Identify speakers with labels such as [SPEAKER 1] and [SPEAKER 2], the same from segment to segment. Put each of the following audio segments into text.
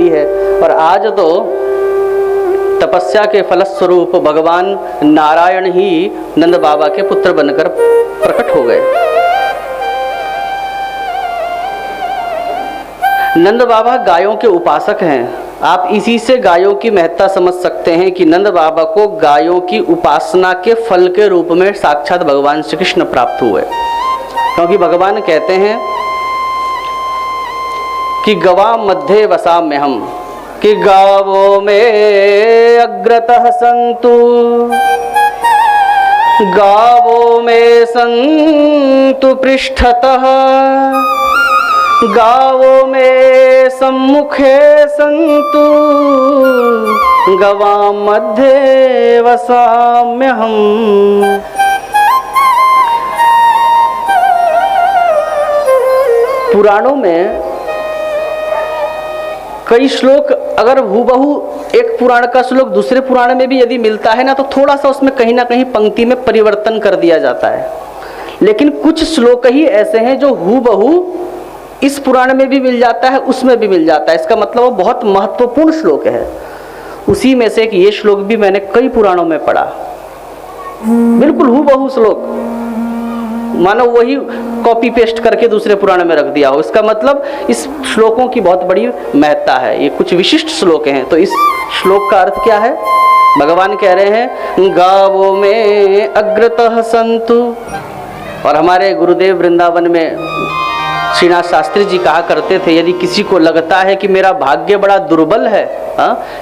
[SPEAKER 1] होती है। और आज तो तपस्या के फलस्वरूप भगवान नारायण ही नंद बाबा के पुत्र बनकर प्रकट हो गए। नंद बाबा गायों के उपासक हैं। आप इसी से गायों की महत्ता समझ सकते हैं कि नंद बाबा को गायों की उपासना के फल के रूप में साक्षात भगवान श्री कृष्ण प्राप्त हुए। क्योंकि भगवान कहते हैं कि गवा मध्य वसाम्यहम्, कि गावों में अग्रतः संतु, गावों में संतु पृष्ठतः, गावों में सम्मुखे संतु, गवा मध्ये वसाम्यहम्। पुराणों में कई श्लोक अगर हूबहू एक पुराण का श्लोक दूसरे पुराण में भी यदि मिलता है ना, तो थोड़ा सा उसमें कहीं ना कहीं पंक्ति में परिवर्तन कर दिया जाता है। लेकिन कुछ श्लोक ही ऐसे हैं जो हूबहू इस पुराण में भी मिल जाता है, उसमें भी मिल जाता है। इसका मतलब वो बहुत महत्वपूर्ण श्लोक है। उसी में से एक ये श्लोक भी मैंने कई पुराणों में पढ़ा, बिल्कुल हूबहू श्लोक, मानो वही कॉपी पेस्ट करके दूसरे पुराण में रख दिया हो। इसका मतलब इस श्लोकों की बहुत बड़ी महत्ता है। ये कुछ विशिष्ट श्लोक हैं। तो इस श्लोक का अर्थ क्या है? भगवान कह रहे हैं गावों में अग्रतः संतु। और हमारे गुरुदेव वृंदावन में श्रीनाथ शास्त्री जी कहा करते थे, यदि किसी को लगता है कि मेरा भाग्य बड़ा दुर्बल है,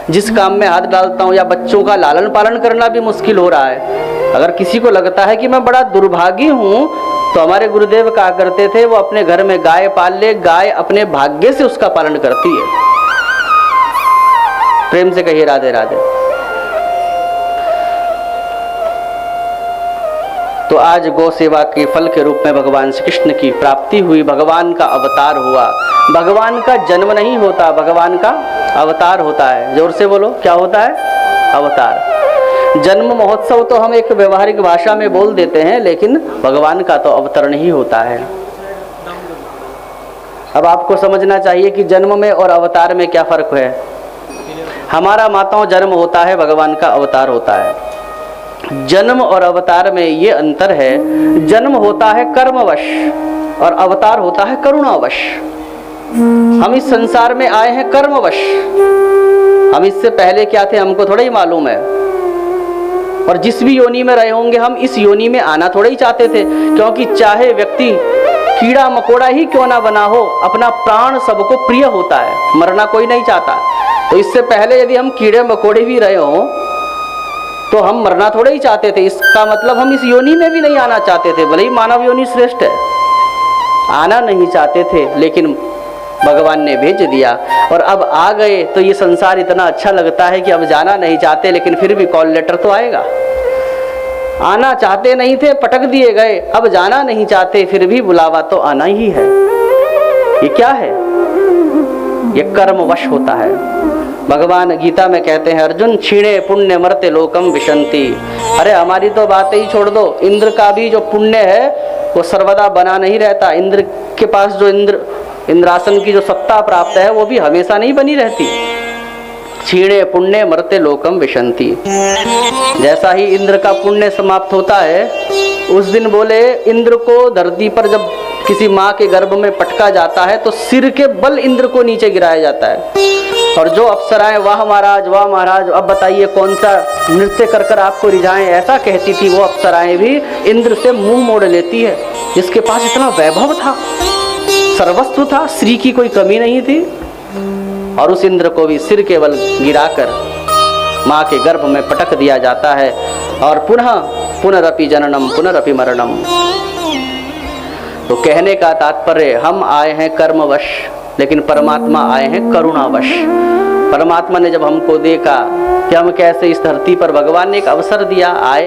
[SPEAKER 1] जिस काम में हाथ डालता हूँ या बच्चों का लालन पालन करना भी मुश्किल हो रहा है, अगर किसी को लगता है कि मैं बड़ा दुर्भागी हूँ, तो हमारे गुरुदेव कहा करते थे वो अपने घर में गाय पाल ले, गाय अपने भाग्य से उसका पालन करती है। प्रेम से कहिए राधे राधे। तो आज गौ सेवा के फल के रूप में भगवान श्री कृष्ण की प्राप्ति हुई, भगवान का अवतार हुआ। भगवान का जन्म नहीं होता, भगवान का अवतार होता है। जोर से बोलो, क्या होता है? अवतार। जन्म महोत्सव तो हम एक व्यवहारिक भाषा में बोल देते हैं, लेकिन भगवान का तो अवतरण ही होता है। अब आपको समझना चाहिए कि जन्म में और अवतार में क्या फर्क है। हमारा माताओं जन्म होता है, भगवान का अवतार होता है। जन्म और अवतार में ये अंतर है, जन्म होता है कर्मवश और अवतार होता है करुणावश। हम इस संसार में आए हैं कर्मवश, हम इससे पहले क्या थे हमको थोड़ा ही मालूम है। और जिस भी योनि में रहे होंगे हम इस योनि में आना थोड़ा ही चाहते थे, क्योंकि चाहे व्यक्ति कीड़ा मकोड़ा ही क्यों ना बना हो, अपना प्राण सबको प्रिय होता है, मरना कोई नहीं चाहता। तो इससे पहले यदि हम कीड़े मकोड़े भी रहे हों तो हम मरना थोड़े ही चाहते थे। इसका मतलब हम इस योनि में भी नहीं आना चाहते थे, भले ही मानव योनि श्रेष्ठ है, आना नहीं चाहते थे, लेकिन भगवान ने भेज दिया और अब आ गए। तो ये संसार इतना अच्छा लगता है कि अब जाना नहीं चाहते, लेकिन फिर भी कॉल लेटर तो आएगा। आना चाहते नहीं थे, पटक दिए गए, अब जाना नहीं चाहते, फिर भी बुलावा तो आना ही है। ये क्या है? ये कर्मवश होता है। भगवान गीता में कहते हैं अर्जुन क्षीणे पुण्य मर्त्य लोकम विशंति। अरे हमारी तो बातें ही छोड़ दो, इंद्र का भी जो पुण्य है वो सर्वदा बना नहीं रहता। इंद्र के पास जो इंद्रासन की जो सत्ता प्राप्त है वो भी हमेशा नहीं बनी रहती। क्षीणे पुण्य मर्त्य लोकम विशंति। जैसा ही इंद्र का पुण्य समाप्त होता है, उस दिन बोले इंद्र को धरती पर जब किसी माँ के गर्भ में पटका जाता है तो सिर के बल इंद्र को नीचे गिराया जाता है। और जो अप्सराएं वाह महाराज अब बताइए कौन सा नृत्य कर कर आपको रिझाएं, ऐसा कहती थी वो अप्सराएं भी इंद्र से मुंह मोड़ लेती है, जिसके पास इतना वैभव था, सर्वस्व था, श्री की कोई कमी नहीं थी। और उस इंद्र को भी सिर के बल गिराकर माँ के गर्भ में पटक दिया जाता है। और पुनरपि जननम पुनरपि मरणम। तो कहने का तात्पर्य, हम आए हैं कर्मवश, लेकिन परमात्मा आए हैं करुणावश। परमात्मा ने जब हमको देखा कि हम कैसे इस धरती पर, भगवान ने एक अवसर दिया, आए